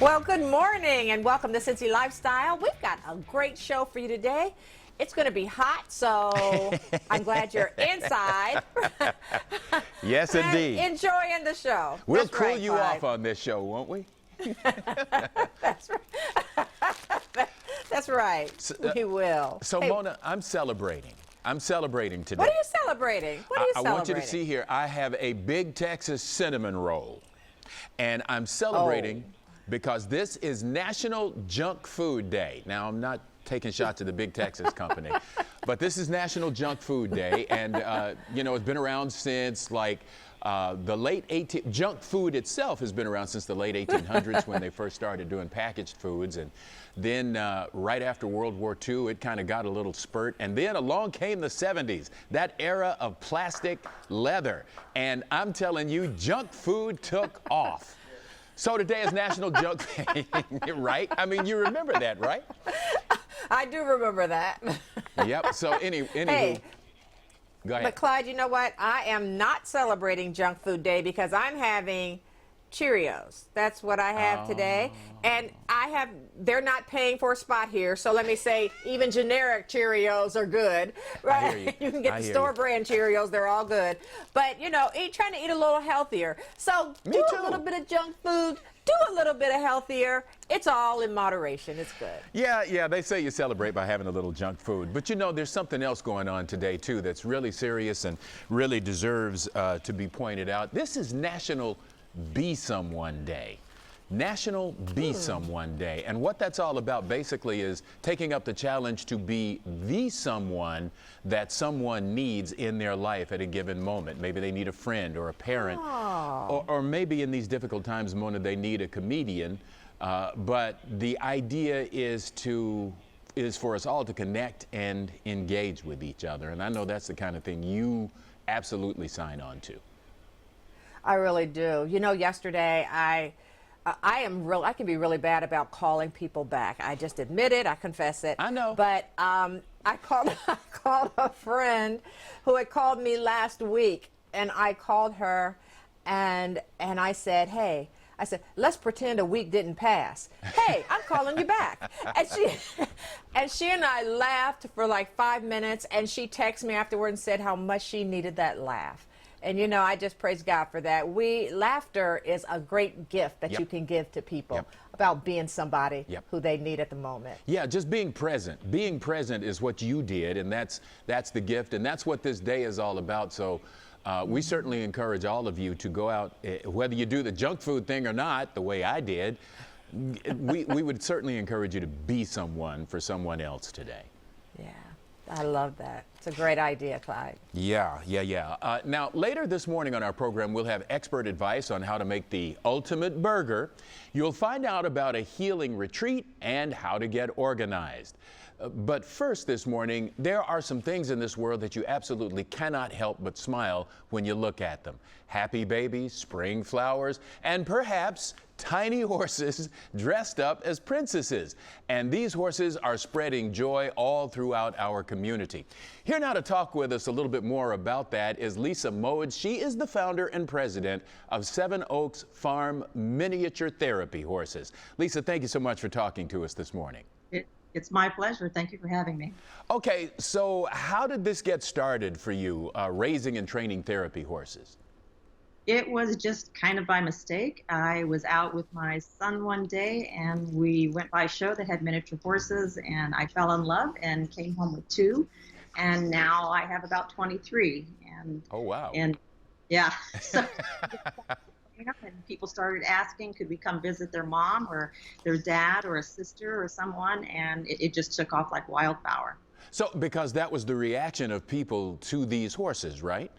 Well, good morning and welcome to Cincy Lifestyle. We've got a great show for you today. It's going to be hot, so I'm glad you're inside. Yes, indeed. Enjoying the show. We'll That's cool right, you Clyde. off on this show, won't we? That's right. That's right. So, we will. So, Hey, Mona, I'm celebrating. I'm celebrating today. what are you celebrating? What are you I celebrating? want you to see here, I have a big Texas cinnamon roll. And I'm celebrating because this is National Junk Food Day. Now, I'm not taking shots at the big Texas company, but this is National Junk Food Day. And, you know, it's been around since like the late junk food itself has been around since the late 1800s when they first started doing packaged foods. And then right after World War II, it kind of got a little spurt. And then along came the 70s, that era of plastic leather. And I'm telling you, junk food took off. So today is National Junk Day, right? I mean, you remember that, right? I do remember that. Yep. So anywho, Hey, go ahead. but Clyde, you know what? I am not celebrating Junk Food Day because I'm having Cheerios. That's what I have today. And they're not paying for a spot here. So let me say, even generic Cheerios are good, right? hear you. You can get I the hear store you. brand Cheerios. They're all good. But, you know, trying to eat a little healthier. So Me do too. a little bit of junk food. Do a little bit of healthier. It's all in moderation. It's good. Yeah, they say you celebrate by having a little junk food. But you know, there's something else going on today, too, that's really serious and really deserves to be pointed out. This is National Be Someone Day. National Be Someone Day. And what that's all about basically is taking up the challenge to be the someone that someone needs in their life at a given moment. Maybe they need a friend or a parent, or maybe in these difficult times, Mona, they need a comedian. But the idea is for us all to connect and engage with each other. And I know that's the kind of thing you absolutely sign on to. I really do. You know, yesterday I can be really bad about calling people back. I just admit it. I confess it. I know. But I called a friend who had called me last week, and I called her, and I said, hey. I said, let's pretend a week didn't pass. Hey, I'm calling you back. And she and I laughed for like 5 minutes, and she texted me afterward and said how much she needed that laugh. And, you know, I just praise God for that. Laughter is a great gift that you can give to people about being somebody who they need at the moment. Yeah, just being present. Being present is what you did, and that's the gift, and that's what this day is all about. So we certainly encourage all of you to go out, whether you do the junk food thing or not, the way I did, we would certainly encourage you to be someone for someone else today. Yeah, I love that. It's a great idea, Clyde. Yeah. Now, later this morning on our program, we'll have expert advice on how to make the ultimate burger. You'll find out about a healing retreat and how to get organized. But first this morning, there are some things in this world that you absolutely cannot help but smile when you look at them. Happy babies, spring flowers, and perhaps tiny horses dressed up as princesses. And these horses are spreading joy all throughout our community. Here now to talk with us a little bit more about that is Lisa Moed. She is the founder and president of Seven Oaks Farm Miniature Therapy Horses. Lisa, thank you so much for talking to us this morning. It's my pleasure. Thank you for having me. Okay, so how did this get started for you, raising and training therapy horses? It was just kind of by mistake. I was out with my son one day, and we went by a show that had miniature horses, and I fell in love and came home with 2. And now I have about 23. And Oh, wow. And yeah. So and people started asking, could we come visit their mom or their dad or a sister or someone? And it just took off like wildfire. So, because that was the reaction of people to these horses, right?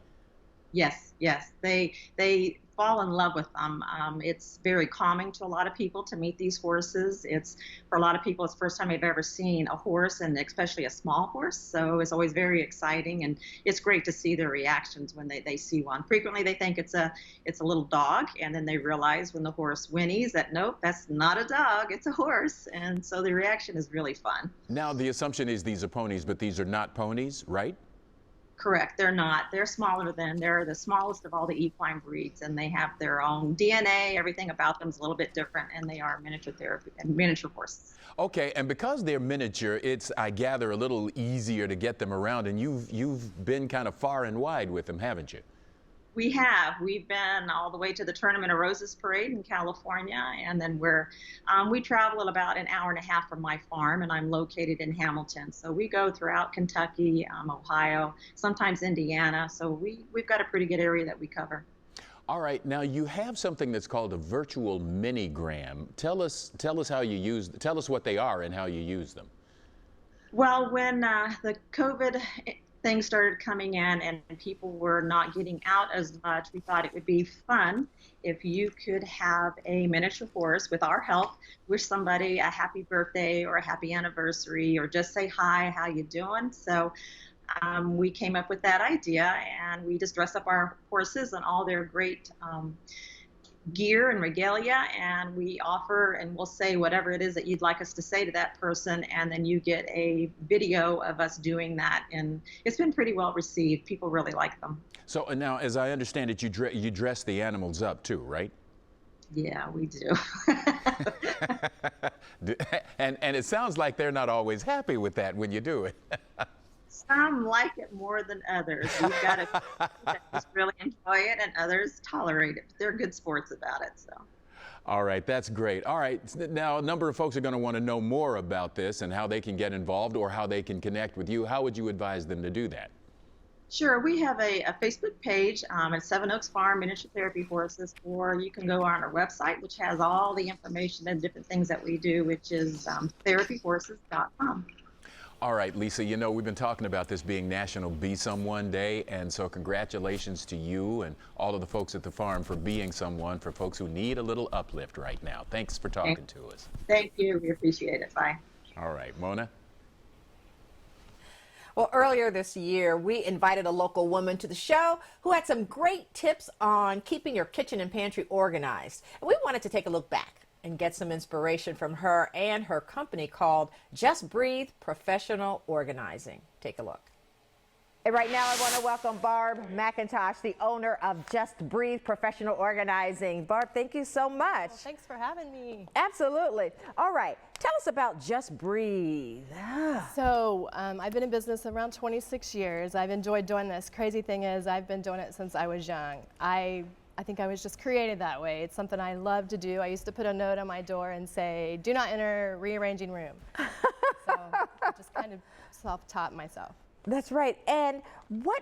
Yes. They fall in love with them. It's very calming to a lot of people to meet these horses. It's, for a lot of people, it's the first time they've ever seen a horse, and especially a small horse. So it's always very exciting, and it's great to see their reactions when they see one. Frequently they think it's a little dog, and then they realize when the horse whinnies that, nope, that's not a dog, it's a horse. And so the reaction is really fun. Now, the assumption is these are ponies, but these are not ponies, right? Correct. They're not. They're smaller than, they're the smallest of all the equine breeds, and they have their own DNA. Everything about them is a little bit different, and they are miniature therapy and miniature horses. Okay, and because they're miniature, it's, I gather, a little easier to get them around, and you've been kind of far and wide with them, haven't you? We have. We've been all the way to the Tournament of Roses parade in California, and then we travel at about an hour and a half from my farm, and I'm located in Hamilton. So we go throughout Kentucky, Ohio, sometimes Indiana. So we've got a pretty good area that we cover. All right, now you have something that's called a virtual Minigram. Tell us tell us what they are and how you use them. Well, when the COVID things started coming in and people were not getting out as much, we thought it would be fun if you could have a miniature horse with our help, wish somebody a happy birthday or a happy anniversary, or just say hi, how you doing? So we came up with that idea, and we just dress up our horses in all their great gear and regalia, and we offer, and we'll say whatever it is that you'd like us to say to that person, and then you get a video of us doing that, and it's been pretty well received. People really like them. So now, as I understand it, you dress the animals up too, right? Yeah, we do. and it sounds like they're not always happy with that when you do it. Some like it more than others. We've got a few that just really enjoy it, and others tolerate it. But they're good sports about it. So. All right, that's great. All right, now a number of folks are going to want to know more about this and how they can get involved or how they can connect with you. How would you advise them to do that? Sure, we have a Facebook page at Seven Oaks Farm Miniature Therapy Horses, or you can go on our website, which has all the information and different things that we do, which is therapyhorses.com. All right, Lisa, you know, we've been talking about this being National Be Someone Day, and so congratulations to you and all of the folks at the farm for being someone for folks who need a little uplift right now. Thanks for talking to us. Thank you. We appreciate it. Bye. All right, Mona? Well, earlier this year, we invited a local woman to the show who had some great tips on keeping your kitchen and pantry organized. And we wanted to take a look back and get some inspiration from her and her company called Just Breathe Professional Organizing. Take a look. And right now I want to welcome Barb McIntosh, the owner of Just Breathe Professional Organizing. Barb, thank you so much. Well, thanks for having me. Absolutely. All right, tell us about Just Breathe. So I've been in business around 26 years. I've enjoyed doing this. Crazy thing is I've been doing it since I was young. I think I was just created that way. It's something I love to do. I used to put a note on my door and say, "Do not enter rearranging room." So I just kind of self-taught myself. That's right. And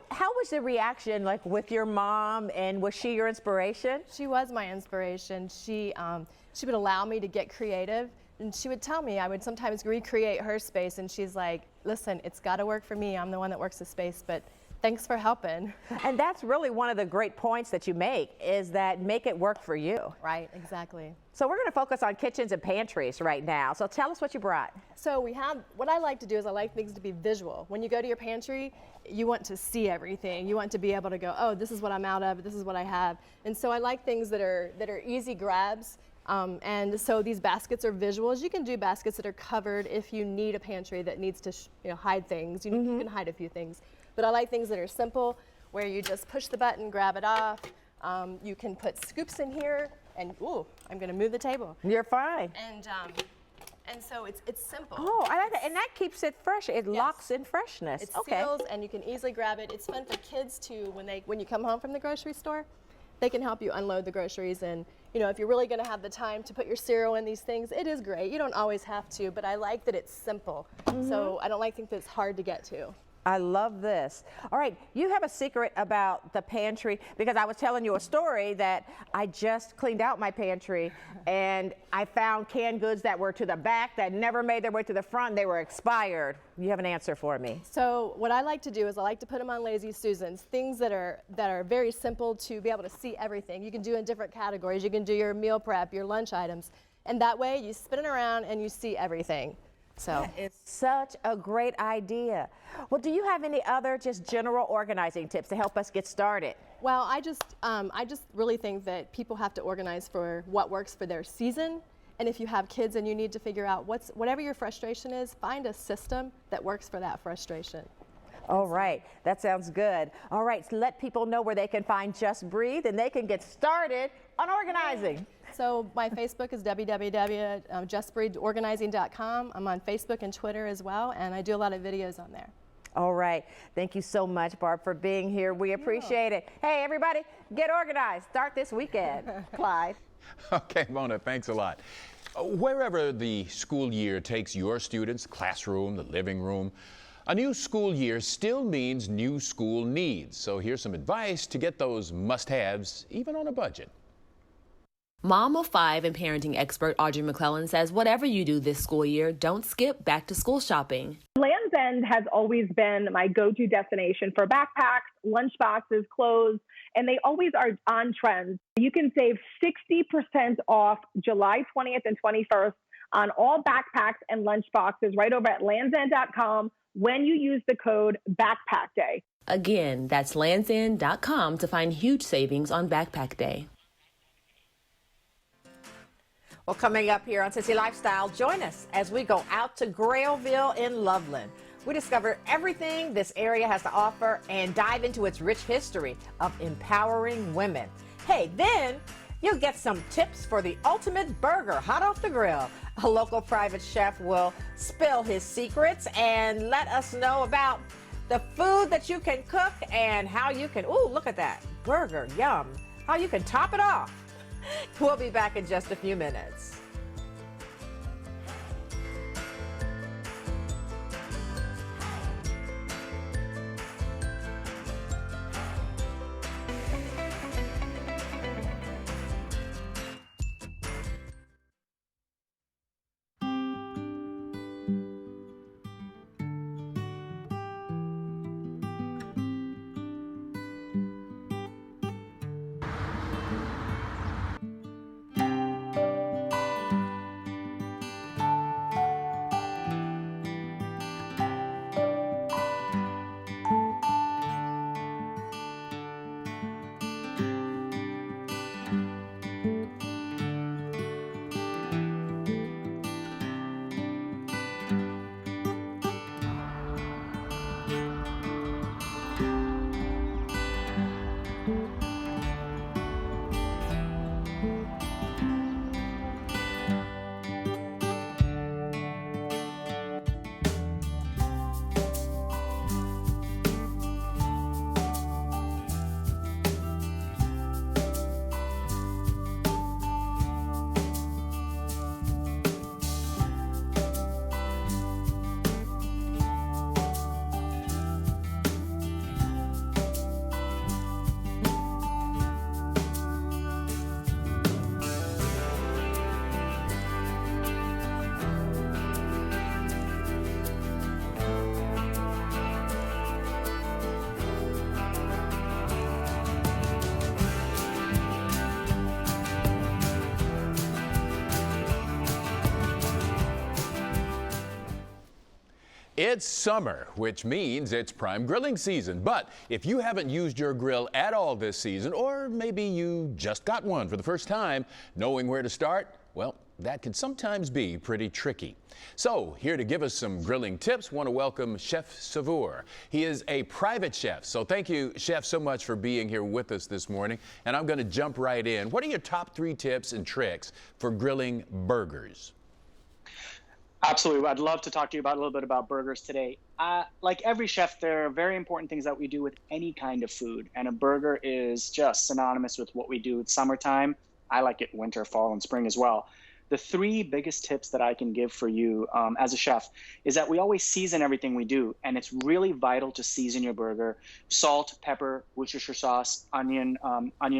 how was the reaction like with your mom, and was she your inspiration? She was my inspiration. She would allow me to get creative, and she would tell me, I would sometimes recreate her space, and she's like, "Listen, it's got to work for me. I'm the one that works the space, but thanks for helping." And that's really one of the great points that you make, is that make it work for you. Right, exactly. So we're going to focus on kitchens and pantries right now. So tell us what you brought. So what I like to do is I like things to be visual. When you go to your pantry, you want to see everything. You want to be able to go, oh, this is what I'm out of, this is what I have. And so I like things that are easy grabs. And so these baskets are visuals. You can do baskets that are covered if you need a pantry that needs to hide things. You can hide a few things. But I like things that are simple, where you just push the button, grab it off. You can put scoops in here, and ooh, I'm going to move the table. You're fine. And so it's simple. Oh, I like that. And that keeps it fresh. It locks in freshness. It seals, and you can easily grab it. It's fun for kids too. When you come home from the grocery store, they can help you unload the groceries. And if you're really going to have the time to put your cereal in these things, it is great. You don't always have to, but I like that it's simple. So I don't like things that's hard to get to. I love this. All right, you have a secret about the pantry, because I was telling you a story that I just cleaned out my pantry and I found canned goods that were to the back that never made their way to the front. They were expired. You have an answer for me. So what I like to do is I like to put them on Lazy Susans, things that are very simple to be able to see everything. You can do in different categories. You can do your meal prep, your lunch items, and that way you spin it around and you see everything. So it's such a great idea. Well, do you have any other just general organizing tips to help us get started? Well, I just really think that people have to organize for what works for their season. And if you have kids and you need to figure out whatever your frustration is, find a system that works for that frustration. All right, that sounds good. All right, so let people know where they can find Just Breathe and they can get started on organizing. So my Facebook is www.justbreatheorganizing.com. I'm on Facebook and Twitter as well, and I do a lot of videos on there. All right, thank you so much, Barb, for being here. We appreciate it. Hey, everybody, get organized. Start this weekend. Clyde. Okay, Mona, thanks a lot. Wherever the school year takes your students, classroom, the living room, a new school year still means new school needs. So here's some advice to get those must-haves, even on a budget. Mom of 5 and parenting expert Audrey McClellan says whatever you do this school year, don't skip back to school shopping. Land's End has always been my go-to destination for backpacks, lunch boxes, clothes, and they always are on trend. You can save 60% off July 20th and 21st on all backpacks and lunch boxes right over at landsend.com when you use the code Backpack Day. Again, that's landsend.com to find huge savings on Backpack Day. Well, coming up here on Cincy Lifestyle, join us as we go out to Grailville in Loveland. We discover everything this area has to offer and dive into its rich history of empowering women. Hey, then you'll get some tips for the ultimate burger hot off the grill. A local private chef will spill his secrets and let us know about the food that you can cook and how you can, ooh, look at that, burger, yum, how you can top it off. We'll be back in just a few minutes. It's summer, which means it's prime grilling season. But if you haven't used your grill at all this season, or maybe you just got one for the first time, knowing where to start, well, that can sometimes be pretty tricky. So here to give us some grilling tips, want to welcome Chef Savour. He is a private chef. So thank you, Chef, so much for being here with us this morning. And I'm going to jump right in. What are your top 3 tips and tricks for grilling burgers? Absolutely. I'd love to talk to you about a little bit about burgers today. Like every chef, there are very important things that we do with any kind of food. And a burger is just synonymous with what we do. It's summertime. I like it winter, fall, and spring as well. The 3 biggest tips that I can give for you as a chef is that we always season everything we do. And it's really vital to season your burger. Salt, pepper, Worcestershire sauce, onion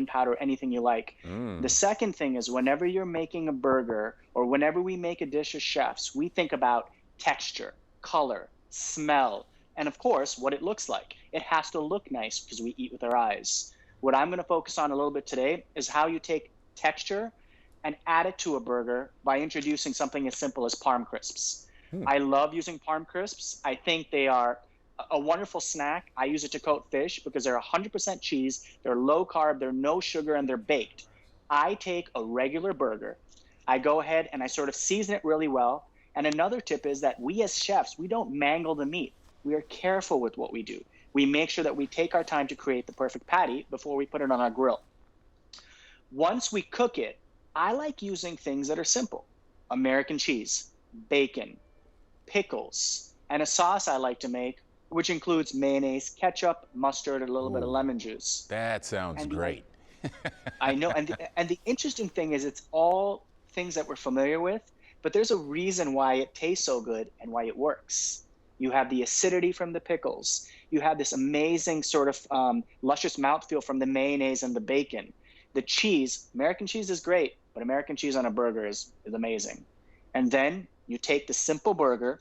powder, anything you like. The second thing is whenever you're making a burger or whenever we make a dish as chefs, we think about texture, color, smell, and of course, what it looks like. It has to look nice because we eat with our eyes. What I'm going to focus on a little bit today is how you take texture and add it to a burger by introducing something as simple as parm crisps. I love using parm crisps. I think they are a wonderful snack. I use it to coat fish because they're 100% cheese, they're low carb, they're no sugar, and they're baked. I take a regular burger, I go ahead and I sort of season it really well. And another tip is that we as chefs, we don't mangle the meat. We are careful with what we do. We make sure that we take our time to create the perfect patty before we put it on our grill. Once we cook it, I like using things that are simple. American cheese, bacon, pickles, and a sauce I like to make, which includes mayonnaise, ketchup, mustard, and a little bit of lemon juice. That sounds great. I know, and the interesting thing is it's all things that we're familiar with, but there's a reason why it tastes so good and why it works. You have the acidity from the pickles. You have this amazing sort of luscious mouthfeel from the mayonnaise and the bacon. The cheese, American cheese is great, but American cheese on a burger is amazing. And then you take the simple burger,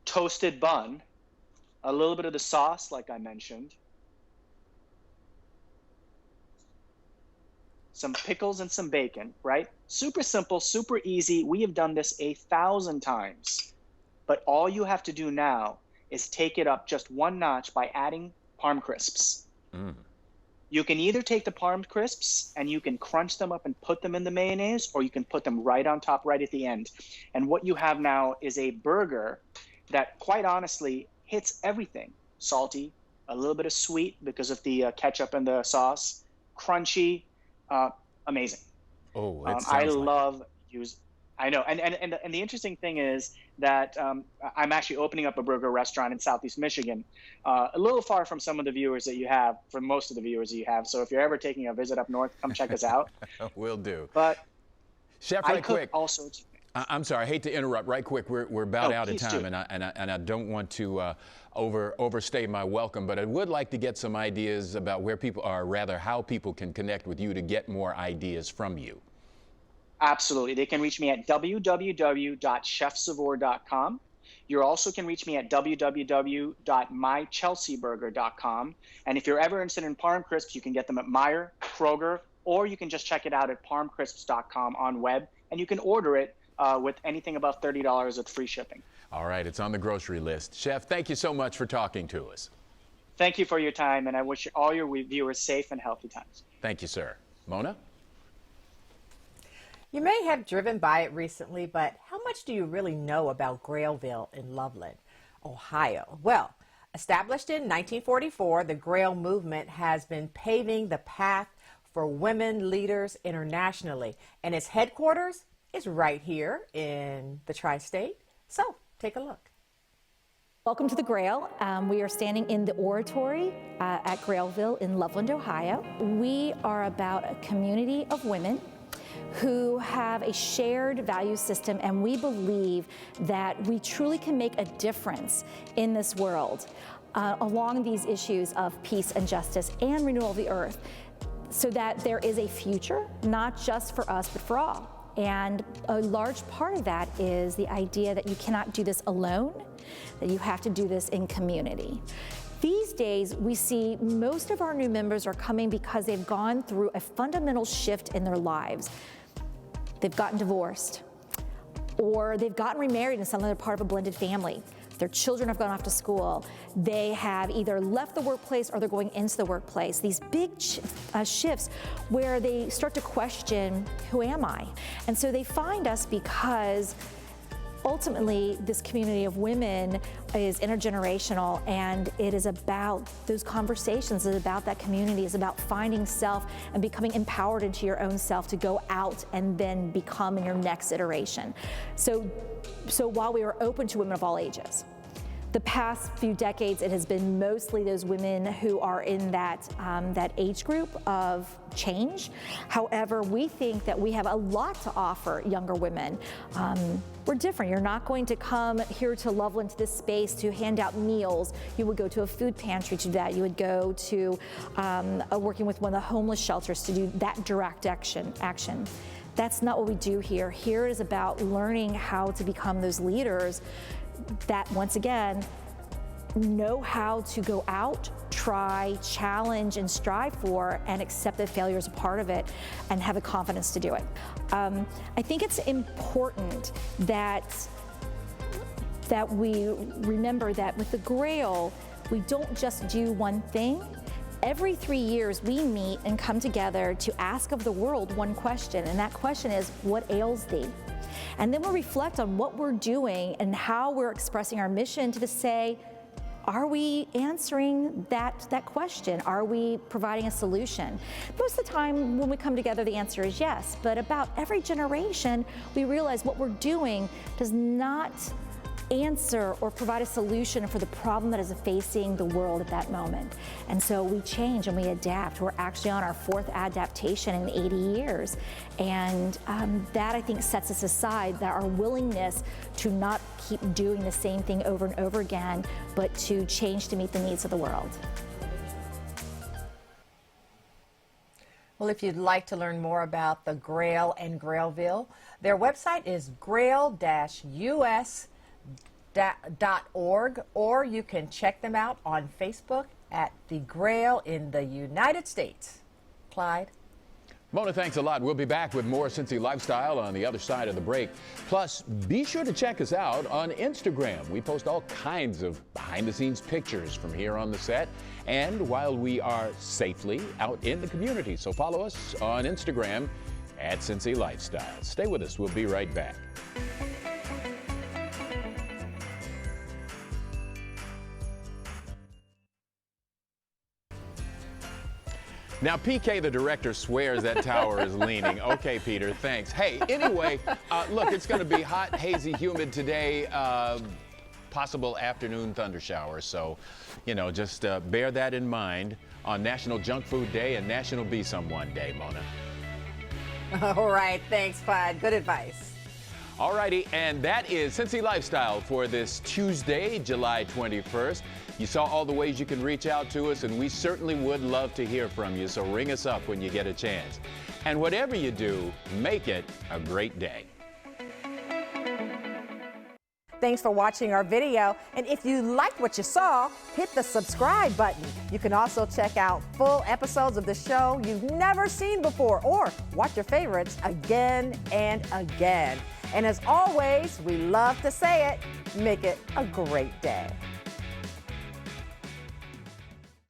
toasted bun, a little bit of the sauce, like I mentioned, some pickles and some bacon, right? Super simple, super easy. We have done this 1,000 times. But all you have to do now is take it up just one notch by adding Parm crisps. You can either take the Parm crisps and you can crunch them up and put them in the mayonnaise, or you can put them right on top, right at the end. And what you have now is a burger that, quite honestly, hits everything. Salty, a little bit of sweet because of the ketchup and the sauce, crunchy, amazing. Oh, that sounds I like love use. I know, and the interesting thing is that I'm actually opening up a burger restaurant in Southeast Michigan, a little far from some of the viewers that you have, from most of the viewers that you have. So if you're ever taking a visit up north, come check us out. Will do. But Chef, I right cook quick. Also. I'm sorry, I hate to interrupt. Right quick, we're about out of time, do. and I don't want to overstay my welcome, but I would like to get some ideas about where people are, rather how people can connect with you to get more ideas from you. Absolutely. They can reach me at www.chefsavor.com. You also can reach me at www.mychelseaburger.com. And if you're ever interested in Parm crisps, you can get them at Meijer, Kroger, or you can just check it out at parmcrisps.com on web, and you can order it with anything above $30 with free shipping. All right, it's on the grocery list. Chef, thank you so much for talking to us. Thank you for your time, and I wish all your viewers safe and healthy times. Thank you, sir. Mona? You may have driven by it recently, but how much do you really know about Grailville in Loveland, Ohio? Well, established in 1944, the Grail movement has been paving the path for women leaders internationally, and its headquarters is right here in the tri-state. So take a look. Welcome to the Grail. We are standing in the oratory at Grailville in Loveland, Ohio. We are about a community of women who have a shared value system, and we believe that we truly can make a difference in this world along these issues of peace and justice and renewal of the earth, so that there is a future, not just for us, but for all. And a large part of that is the idea that you cannot do this alone, that you have to do this in community. These days, we see most of our new members are coming because they've gone through a fundamental shift in their lives. They've gotten divorced, or they've gotten remarried and suddenly they're part of a blended family. Their children have gone off to school. They have either left the workplace or they're going into the workplace. These big shifts where they start to question, who am I? And so they find us because ultimately this community of women is intergenerational, and it is about those conversations, it's about that community, it's about finding self and becoming empowered into your own self to go out and then become in your next iteration. So while we are open to women of all ages, the past few decades, it has been mostly those women who are in that age group of change. However, we think that we have a lot to offer younger women. We're different. You're not going to come here to Loveland, to this space, to hand out meals. You would go to a food pantry to do that. You would go to working with one of the homeless shelters to do that direct action. That's not what we do here. Here it is about learning how to become those leaders that, once again, know how to go out, try, challenge, and strive for, and accept that failure is a part of it, and have the confidence to do it. I think it's important that we remember that with the Grail, we don't just do one thing. Every 3 years, we meet and come together to ask of the world one question, and that question is, what ails thee? And then we'll reflect on what we're doing and how we're expressing our mission to say, are we answering that question? Are we providing a solution? Most of the time when we come together, the answer is yes. But about every generation, we realize what we're doing does not answer or provide a solution for the problem that is facing the world at that moment. And so we change and we adapt. We're actually on our 4th adaptation in 80 years. And that, I think, sets us aside, that our willingness to not keep doing the same thing over and over again, but to change to meet the needs of the world. Well, if you'd like to learn more about the Grail and Grailville, their website is grail-us.org, or you can check them out on Facebook at the Grail in the United States. Clyde? Mona, thanks a lot. We'll be back with more Cincy Lifestyle on the other side of the break. Plus, be sure to check us out on Instagram. We post all kinds of behind-the-scenes pictures from here on the set and while we are safely out in the community. So follow us on Instagram at Cincy Lifestyle. Stay with us. We'll be right back. Now, PK, the director, swears that tower is leaning. Okay, Peter, thanks. Hey, anyway, look, it's going to be hot, hazy, humid today. Possible afternoon thunder showers. So, you know, just bear that in mind on National Junk Food Day and National Be Someone Day, Mona. All right, thanks, Clyde. Good advice. All righty, and that is Cincy Lifestyle for this Tuesday, July 21st. You saw all the ways you can reach out to us, and we certainly would love to hear from you, so ring us up when you get a chance. And whatever you do, make it a great day. Thanks for watching our video, and if you liked what you saw, hit the subscribe button. You can also check out full episodes of the show you've never seen before, or watch your favorites again and again. And as always, we love to say it, make it a great day.